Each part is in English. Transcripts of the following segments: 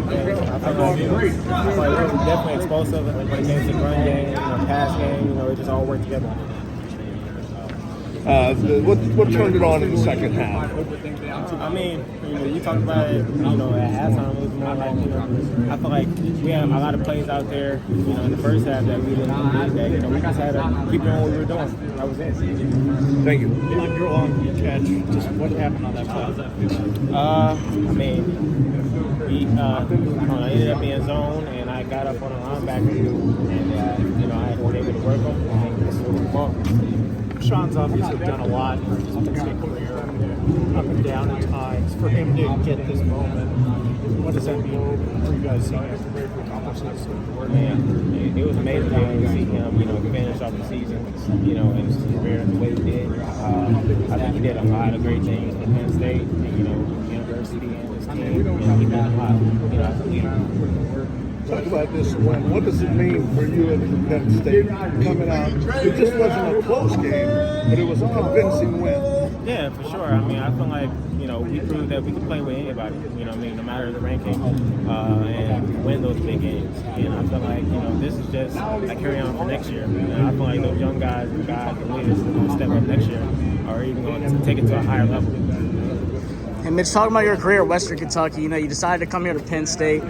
things. I feel like we're definitely explosive when it came to the run game, pass game. It just all worked together. What turned it on in the second half? I mean, you talked about it, at halftime. It was more like, I feel like we had a lot of plays out there, in the first half that we didn't complete. That we just had to keep doing what we were doing. That was it. Thank you. On your long catch, just what happened on that play? I mean, I ended up being zone, and I got up on a linebacker, and I was able to work him and move the ball. Sean's obviously done a lot in his Penn State career, up and down at times. For him to get this moment, what does that mean for you guys seeing him accomplish this? Man, it was amazing to see him, finish off the season, and his career the way he did. I think he did a lot of great things at Penn State, university and his team. He did a lot. As a leader. Talk about this win. What does it mean for you and Penn State coming out? It just wasn't a close game, but it was a convincing win. Yeah, for sure. I mean, I feel like, we proved that we can play with anybody, no matter the ranking, and win those big games. And I feel like, this is just a carry on for next year. I feel like those young guys, the leaders, going to step up next year, are even going to take it to a higher level. And Mitch, talking about your career at Western Kentucky, you decided to come here to Penn State.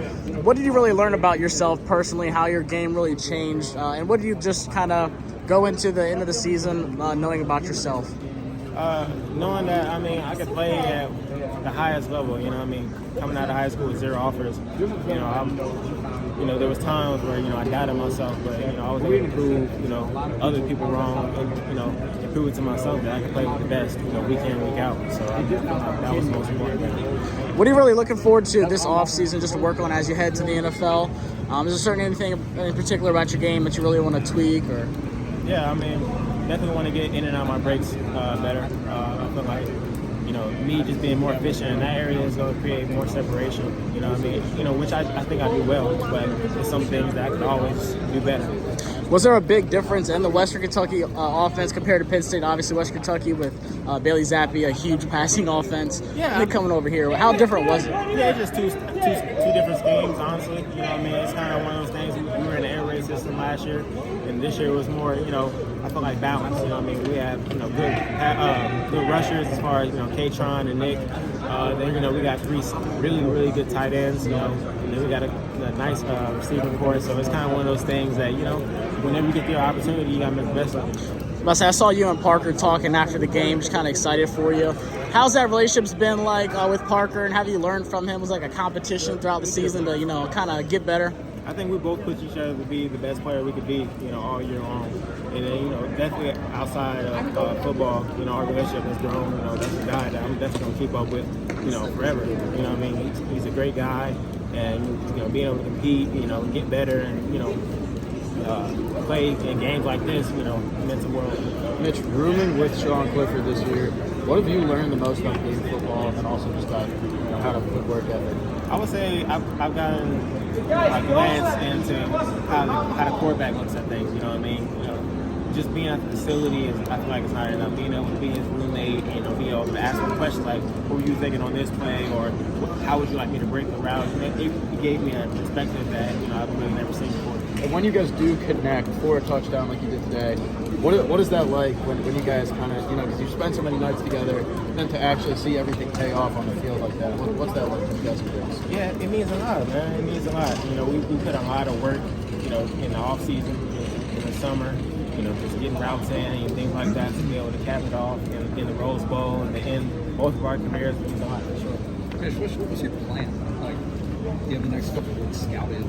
What did you really learn about yourself personally, how your game really changed, and what did you just kind of go into the end of the season knowing about yourself? Knowing that, I could play at the highest level, coming out of high school with 0 offers, there was times where, I doubted myself, but, I was able to prove, other people wrong and, prove it to myself that I could play with the best, week in, week out. So that was the most important thing. What are you really looking forward to this offseason just to work on as you head to the NFL? Is there anything in particular about your game that you really want to tweak? Or? Yeah, definitely want to get in and out of my breaks better. I feel like, me just being more efficient in that area is going to create more separation, which I think I do well, but there's some things that I could always do better. Was there a big difference in the Western Kentucky offense compared to Penn State? Obviously, Western Kentucky with Bailey Zappi, a huge passing offense. Yeah. Coming over here, how different was it? Yeah, just two different schemes, honestly. It's kind of one of those things. We were in the air raid system last year, and this year was more, I feel like balance. We have, good rushers as far as, K-Tron and Nick. Then, we got 3 really, really good tight ends, and then we got a nice receiving core. So it's kind of one of those things that, whenever you get the opportunity, you got to make the best of it. I saw you and Parker talking after the game, just kind of excited for you. How's that relationship been like with Parker, and have you learned from him? Was it like a competition throughout the season to, kind of get better? I think we both push each other to be the best player we could be, all year long. And then, definitely outside of football, our relationship has grown. That's a guy that I'm definitely going to keep up with, forever. He's a great guy, and, being able to compete, and get better and, play in games like this, meant the world. Mitch, rooming with Sean Clifford this year, what have you learned the most about game football, and also just about how to put work ethic? I would say I've gotten a glance into how the quarterback looks at things. Just being at the facility I feel like it's not enough. Being able to be his roommate, being able to ask him questions like, "What were you thinking on this play?" or "How would you like me to break the route?" It gave me a perspective that I've really never seen before. And when you guys do connect for a touchdown like you did today, what is that like when you guys kind of, because you spend so many nights together, and then to actually see everything pay off on the field like that? What's that like for you guys? Yeah, it means a lot, man. It means a lot. We put a lot of work, in the off season, in the summer, just getting routes in and things like that to be able to cap it off in the Rose Bowl and to end both of our careers means a lot for sure. Mitch, what's your plan? Like, you have the next couple of weeks scouted.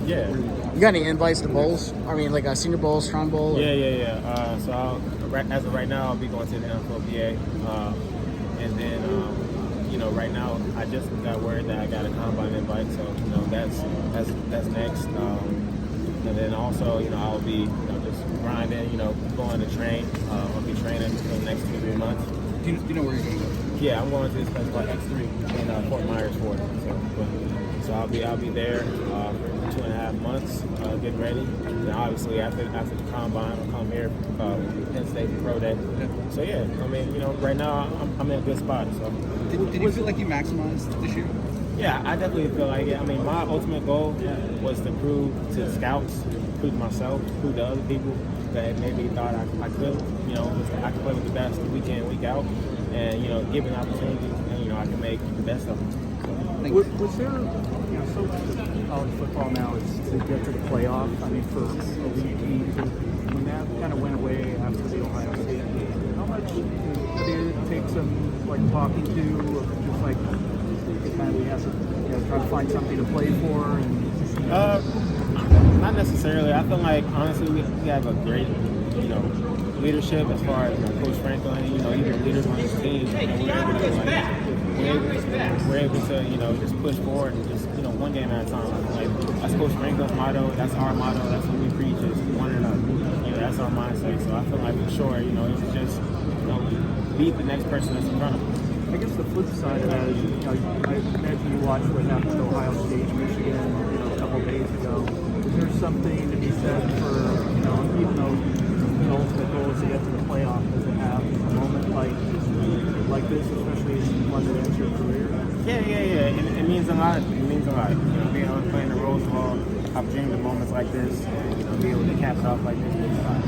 Yeah. You got any invites to bowls? Like a Senior Bowl, Strong Bowl? Or? Yeah. So as of right now, I'll be going to the NFLPA, and then right now I just got word that I got a combine invite, so that's next. And then also I'll be just grinding, going to train. I'll be training for the next 2-3 months. Do you know where you're going to go? Yeah, I'm going to this place called X3 in Fort Myers, Florida. So I'll be there for 2.5 months, getting ready. And obviously after the combine, I'll come here, Penn State for Pro Day. So yeah, right now I'm in a good spot. So did you feel like you maximized this year? Yeah, I definitely feel like it. I mean, my ultimate goal was to prove to scouts, prove to myself, prove to other people that maybe thought I could, you know, I could play with the best week in, week out, and, you know, given opportunities, and, you know, I can make the best of them. Was there, you know, so much of college football now is to get to the playoff. I mean, for elite teams, and when that kind of went away after the Ohio State game, how much did it take some like talking to, or just like kind of we have to, you know, try to find something to play for? And not necessarily. I feel like honestly we have a great, you know, leadership as far as, you know, Coach Franklin, you know, even leaders on his team. And we're able to, you know, just push forward and just, you know, one game at a time. Like, that's Coach Franklin's motto. That's our motto. That's what we preach is one another. You know, that's our mindset. So I feel like for sure, you know, it's just, you know, beat the next person that's in front of us. I guess the flip side of that is, you know, I imagine you watched what happened to Ohio State, Michigan, you know, a couple of days ago. Is there something to be said for, you know, even though the ultimate goal is to get to the playoff, does it have a moment like this, especially one that ends your career? Yeah. It means a lot. It means a lot. You know, being able to play in the Rose Bowl, I've dreamed of moments like this, and, you know, be able to cap it off like this means a lot.